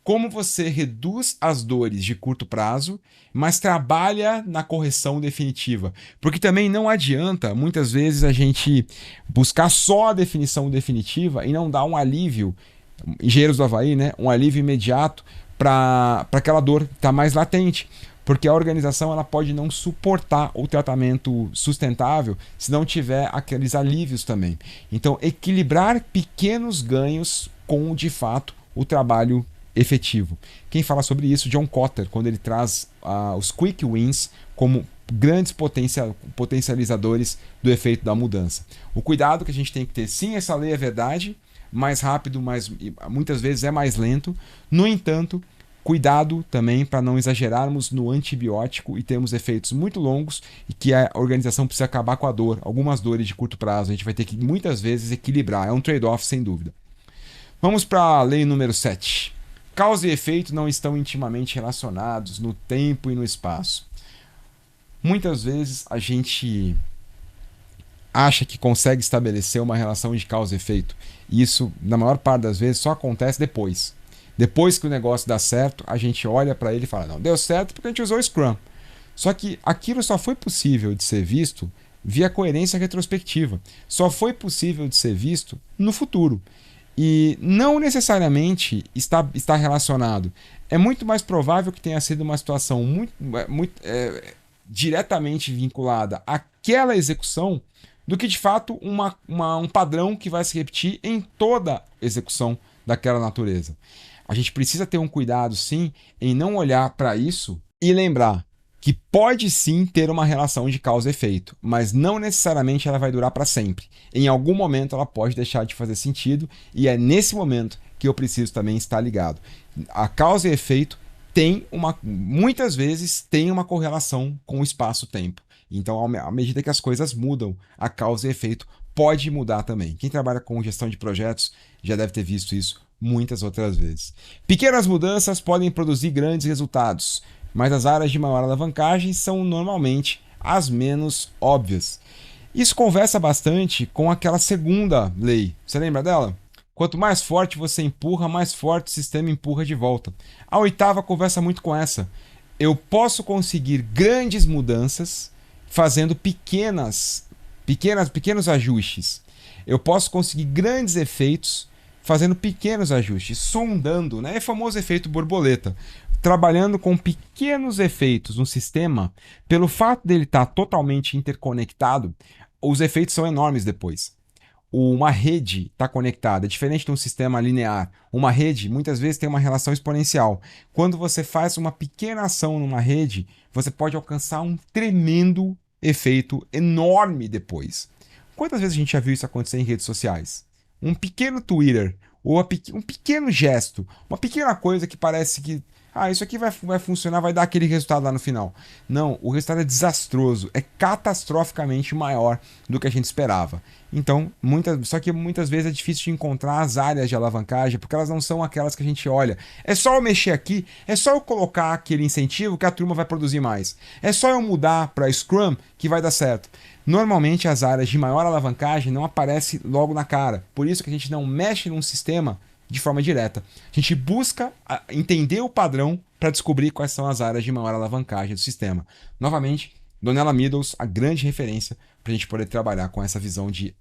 Como você reduz as dores de curto prazo, mas trabalha na correção definitiva. Porque também não adianta, muitas vezes, a gente buscar só a definição definitiva e não dar um alívio, Engenheiros do Havaí, né? Um alívio imediato para aquela dor que está mais latente. Porque a organização ela pode não suportar o tratamento sustentável se não tiver aqueles alívios também. Então, equilibrar pequenos ganhos com, de fato, o trabalho efetivo. Quem fala sobre isso? John Kotter, quando ele traz os quick wins como grandes potencializadores do efeito da mudança. O cuidado que a gente tem que ter, sim, essa lei é verdade, mais rápido, mas muitas vezes é mais lento. No entanto, cuidado também para não exagerarmos no antibiótico e termos efeitos muito longos e que a organização precisa acabar com a dor. Algumas dores de curto prazo a gente vai ter que muitas vezes equilibrar. É um trade-off sem dúvida. Vamos para a lei número 7. Causa e efeito não estão intimamente relacionados no tempo e no espaço. Muitas vezes a gente acha que consegue estabelecer uma relação de causa e efeito. E isso, na maior parte das vezes, só acontece depois. Depois que o negócio dá certo, a gente olha para ele e fala, não, deu certo porque a gente usou o Scrum. Só que aquilo só foi possível de ser visto via coerência retrospectiva. Só foi possível de ser visto no futuro. E não necessariamente está relacionado. É muito mais provável que tenha sido uma situação diretamente vinculada àquela execução do que de fato um padrão que vai se repetir em toda execução daquela natureza. A gente precisa ter um cuidado, sim, em não olhar para isso e lembrar que pode sim ter uma relação de causa e efeito, mas não necessariamente ela vai durar para sempre. Em algum momento ela pode deixar de fazer sentido e é nesse momento que eu preciso também estar ligado. A causa e efeito muitas vezes tem uma correlação com o espaço-tempo. Então, à medida que as coisas mudam, a causa e efeito pode mudar também. Quem trabalha com gestão de projetos já deve ter visto isso muitas outras vezes. Pequenas mudanças podem produzir grandes resultados, mas as áreas de maior alavancagem são normalmente as menos óbvias. Isso conversa bastante com aquela segunda lei. Você lembra dela? Quanto mais forte você empurra, mais forte o sistema empurra de volta. A oitava conversa muito com essa. Eu posso conseguir grandes mudanças fazendo pequenos ajustes. Eu posso conseguir grandes efeitos fazendo pequenos ajustes, sondando, né? É o famoso efeito borboleta. trabalhando com pequenos efeitos no sistema, pelo fato dele estar totalmente interconectado, os efeitos são enormes depois. Uma rede está conectada, é diferente de um sistema linear. Uma rede, muitas vezes, tem uma relação exponencial. Quando você faz uma pequena ação numa rede, você pode alcançar um tremendo efeito enorme depois. Quantas vezes a gente já viu isso acontecer em redes sociais? Um pequeno Twitter, ou um pequeno gesto, uma pequena coisa que parece que isso aqui vai funcionar, vai dar aquele resultado lá no final. Não, o resultado é desastroso, é catastroficamente maior do que a gente esperava. Então, só que muitas vezes é difícil de encontrar as áreas de alavancagem, porque elas não são aquelas que a gente olha. É só eu mexer aqui, é só eu colocar aquele incentivo que a turma vai produzir mais. É só eu mudar para Scrum que vai dar certo. Normalmente as áreas de maior alavancagem não aparecem logo na cara. Por isso que a gente não mexe num sistema de forma direta. A gente busca entender o padrão para descobrir quais são as áreas de maior alavancagem do sistema. Novamente, Donella Meadows, a grande referência para a gente poder trabalhar com essa visão de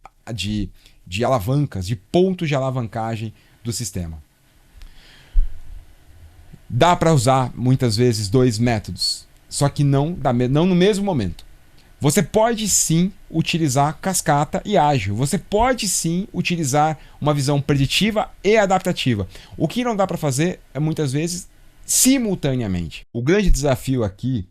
alavancas, de pontos de alavancagem do sistema. Dá para usar muitas vezes dois métodos, só que não no mesmo momento. Você pode sim utilizar cascata e ágil. Você pode sim utilizar uma visão preditiva e adaptativa. O que não dá para fazer é muitas vezes simultaneamente. O grande desafio aqui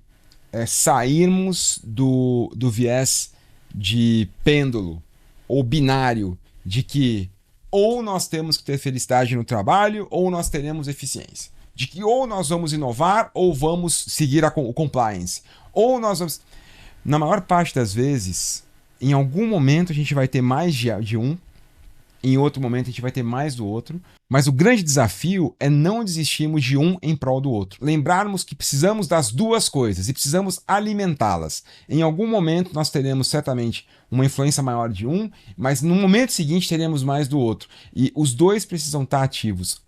é sairmos do viés de pêndulo ou binário de que ou nós temos que ter felicidade no trabalho ou nós teremos eficiência. De que ou nós vamos inovar ou vamos seguir o compliance. Ou nós vamos... Na maior parte das vezes, em algum momento a gente vai ter mais de um, em outro momento a gente vai ter mais do outro, mas o grande desafio é não desistirmos de um em prol do outro. Lembrarmos que precisamos das duas coisas e precisamos alimentá-las. Em algum momento nós teremos certamente uma influência maior de um, mas no momento seguinte teremos mais do outro. E os dois precisam estar ativos.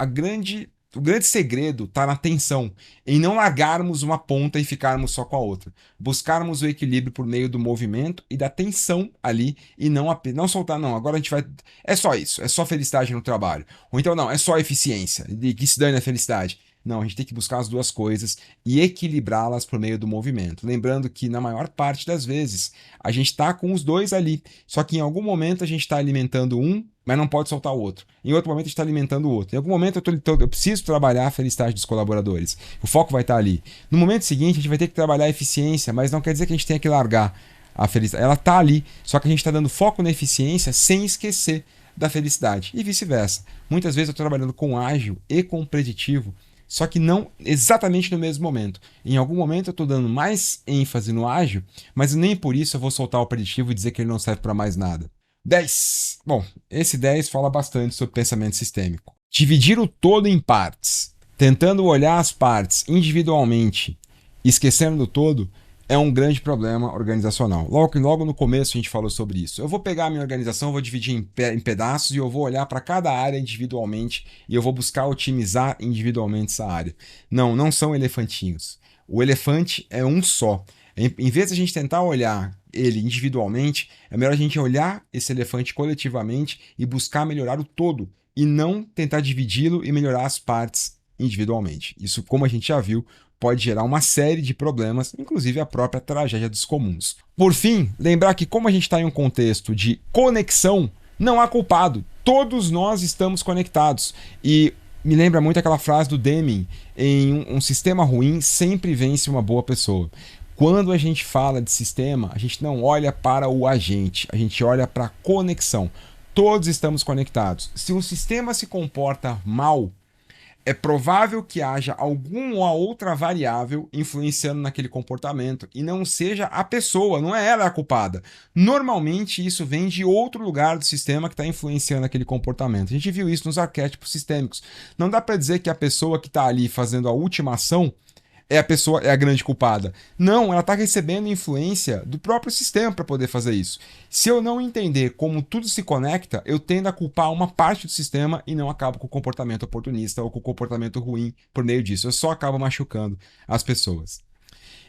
O grande segredo está na tensão, em não largarmos uma ponta e ficarmos só com a outra. Buscarmos o equilíbrio por meio do movimento e da tensão ali e não soltar, não, agora a gente vai... É só isso, é só felicidade no trabalho. Ou então não, é só eficiência, e que se dane a felicidade. Não, a gente tem que buscar as duas coisas e equilibrá-las por meio do movimento. Lembrando que na maior parte das vezes a gente está com os dois ali, só que em algum momento a gente está alimentando um, mas não pode soltar o outro. Em outro momento a gente está alimentando o outro. Em algum momento eu preciso trabalhar a felicidade dos colaboradores. O foco vai estar ali. No momento seguinte a gente vai ter que trabalhar a eficiência, mas não quer dizer que a gente tenha que largar a felicidade. Ela está ali, só que a gente está dando foco na eficiência sem esquecer da felicidade. E vice-versa. Muitas vezes eu estou trabalhando com ágil e com preditivo, só que não exatamente no mesmo momento. Em algum momento eu estou dando mais ênfase no ágil, mas nem por isso eu vou soltar o preditivo e dizer que ele não serve para mais nada. 10. Bom, esse 10 fala bastante sobre pensamento sistêmico. Dividir o todo em partes, tentando olhar as partes individualmente, esquecendo do todo, é um grande problema organizacional. Logo no começo a gente falou sobre isso. Eu vou pegar a minha organização, vou dividir em pedaços e eu vou olhar para cada área individualmente e eu vou buscar otimizar individualmente essa área. Não são elefantinhos. O elefante é um só. Em vez de a gente tentar olhar ele individualmente, é melhor a gente olhar esse elefante coletivamente e buscar melhorar o todo e não tentar dividi-lo e melhorar as partes individualmente. Isso, como a gente já viu, pode gerar uma série de problemas, inclusive a própria tragédia dos comuns. Por fim, lembrar que como a gente está em um contexto de conexão, não há culpado. Todos nós estamos conectados. E me lembra muito aquela frase do Deming, em um sistema ruim sempre vence uma boa pessoa. Quando a gente fala de sistema, a gente não olha para o agente, a gente olha para a conexão. Todos estamos conectados. Se um sistema se comporta mal, é provável que haja alguma outra variável influenciando naquele comportamento e não seja a pessoa, não é ela a culpada. Normalmente isso vem de outro lugar do sistema que está influenciando aquele comportamento. A gente viu isso nos arquétipos sistêmicos. Não dá para dizer que a pessoa que está ali fazendo a última ação é a grande culpada. Não, ela está recebendo influência do próprio sistema para poder fazer isso. Se eu não entender como tudo se conecta, eu tendo a culpar uma parte do sistema e não acabo com o comportamento oportunista ou com o comportamento ruim por meio disso. Eu só acabo machucando as pessoas.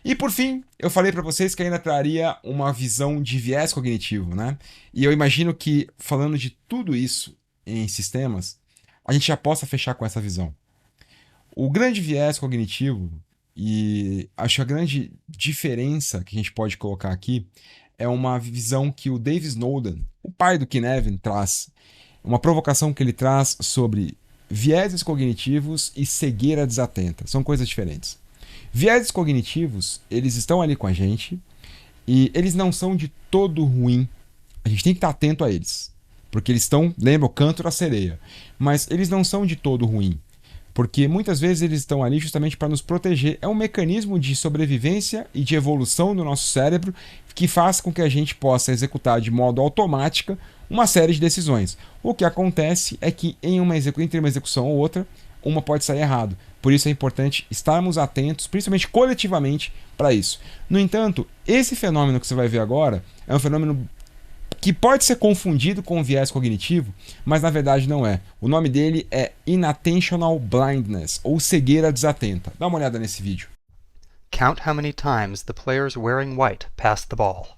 E por fim, eu falei para vocês que ainda traria uma visão de viés cognitivo, né? E eu imagino que, falando de tudo isso em sistemas, a gente já possa fechar com essa visão. O grande viés cognitivo, e acho que a grande diferença que a gente pode colocar aqui, é uma visão que o Dave Snowden, o pai do Kinevin, traz. Uma provocação que ele traz sobre vieses cognitivos e cegueira desatenta. São coisas diferentes. Vieses cognitivos, eles estão ali com a gente e eles não são de todo ruim. A gente tem que estar atento a eles. Porque eles estão, lembra, o canto da sereia. Mas eles não são de todo ruim. Porque muitas vezes eles estão ali justamente para nos proteger. É um mecanismo de sobrevivência e de evolução do nosso cérebro que faz com que a gente possa executar de modo automático uma série de decisões. O que acontece é que entre uma execução ou outra, uma pode sair errado. Por isso é importante estarmos atentos, principalmente coletivamente, para isso. No entanto, esse fenômeno que você vai ver agora é um fenômeno que pode ser confundido com viés cognitivo, mas na verdade não é. O nome dele é Inattentional Blindness, ou cegueira desatenta. Dá uma olhada nesse vídeo. Count how many times the players wearing white passed the ball.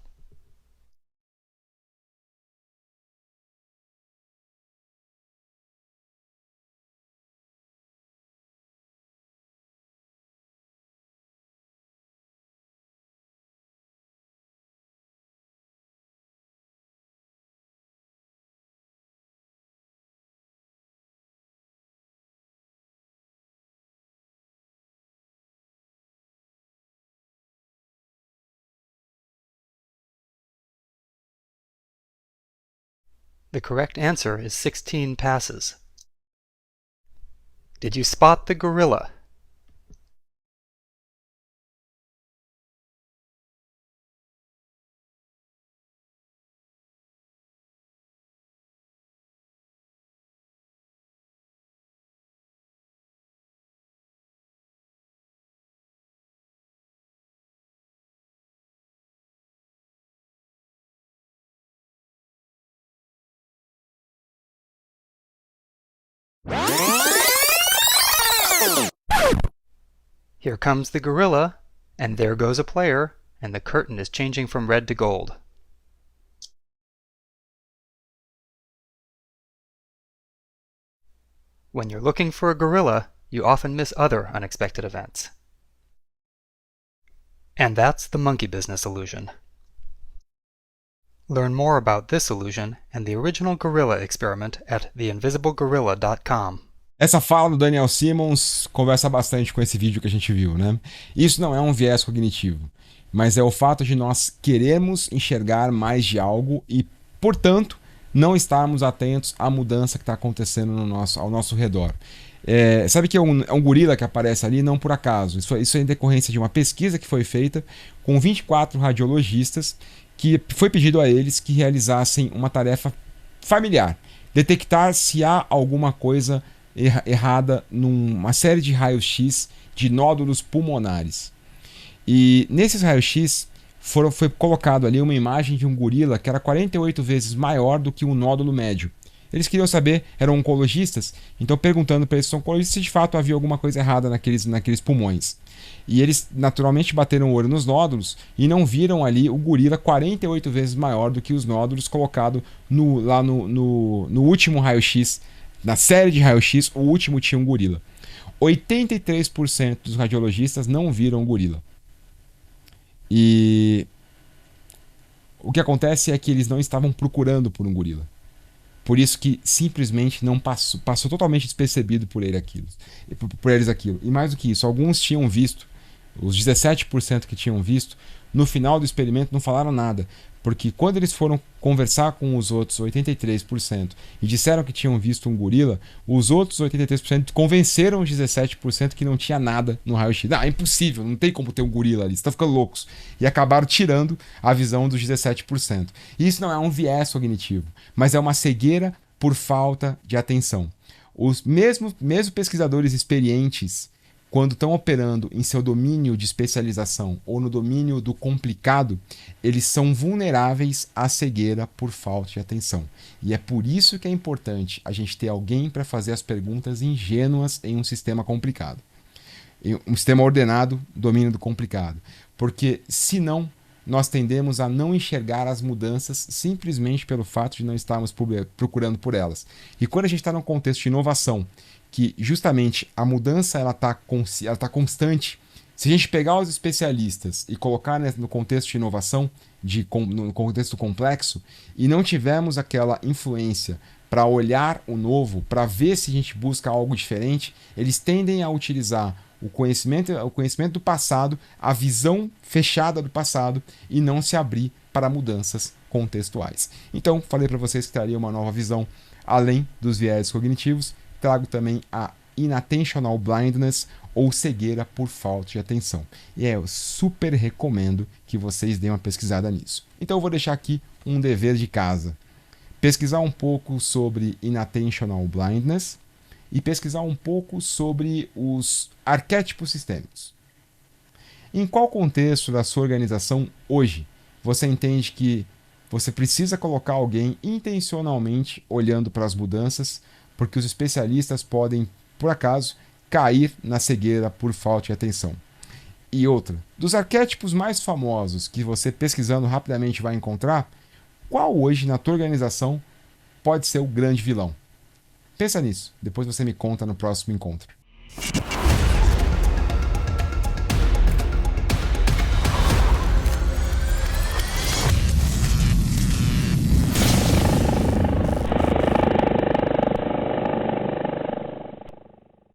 The correct answer is 16 passes. Did you spot the gorilla? Here comes the gorilla, and there goes a player, and the curtain is changing from red to gold. When you're looking for a gorilla, you often miss other unexpected events. And that's the monkey business illusion. Learn more about this illusion and the original gorilla experiment at theinvisiblegorilla.com. Essa fala do Daniel Simmons conversa bastante com esse vídeo que a gente viu, né? Isso não é um viés cognitivo, mas é o fato de nós querermos enxergar mais de algo e, portanto, não estarmos atentos à mudança que está acontecendo ao nosso redor. Sabe que é um gorila que aparece ali não por acaso. Isso é em decorrência de uma pesquisa que foi feita com 24 radiologistas, que foi pedido a eles que realizassem uma tarefa familiar, detectar se há alguma coisa errada numa série de raios-x de nódulos pulmonares. E nesses raios-x foi colocado ali uma imagem de um gorila que era 48 vezes maior do que um nódulo médio. Eles queriam saber, eram oncologistas, então perguntando para esses oncologistas se de fato havia alguma coisa errada naqueles pulmões. E eles naturalmente bateram o olho nos nódulos e não viram ali o gorila 48 vezes maior do que os nódulos colocado lá no último raio-x. Na série de raio-x, o último tinha um gorila. 83% dos radiologistas não viram o gorila. E o que acontece é que eles não estavam procurando por um gorila. Por isso que simplesmente não passou totalmente despercebido por eles aquilo. E mais do que isso, alguns tinham visto, os 17% que tinham visto, no final do experimento não falaram nada. Porque quando eles foram conversar com os outros 83% e disseram que tinham visto um gorila, os outros 83% convenceram os 17% que não tinha nada no raio-x. É impossível, não tem como ter um gorila ali, vocês estão ficando loucos. E acabaram tirando a visão dos 17%. E isso não é um viés cognitivo, mas é uma cegueira por falta de atenção. Os mesmo pesquisadores experientes, quando estão operando em seu domínio de especialização ou no domínio do complicado, eles são vulneráveis à cegueira por falta de atenção. E é por isso que é importante a gente ter alguém para fazer as perguntas ingênuas em um sistema complicado. Um sistema ordenado, domínio do complicado. Porque, senão, nós tendemos a não enxergar as mudanças simplesmente pelo fato de não estarmos procurando por elas. E quando a gente está num contexto de inovação, que justamente a mudança ela tá constante. Se a gente pegar os especialistas e colocar no contexto de inovação, no contexto complexo, e não tivermos aquela influência para olhar o novo, para ver se a gente busca algo diferente, eles tendem a utilizar o conhecimento do passado, a visão fechada do passado e não se abrir para mudanças contextuais. Então, falei para vocês que traria uma nova visão além dos viés cognitivos, trago também a inattentional blindness ou cegueira por falta de atenção. E eu super recomendo que vocês deem uma pesquisada nisso. Então eu vou deixar aqui um dever de casa. Pesquisar um pouco sobre inattentional blindness e pesquisar um pouco sobre os arquétipos sistêmicos. Em qual contexto da sua organização hoje você entende que você precisa colocar alguém intencionalmente olhando para as mudanças, porque os especialistas podem, por acaso, cair na cegueira por falta de atenção? E outra, dos arquétipos mais famosos que você pesquisando rapidamente vai encontrar, qual hoje na tua organização pode ser o grande vilão? Pensa nisso, depois você me conta no próximo encontro.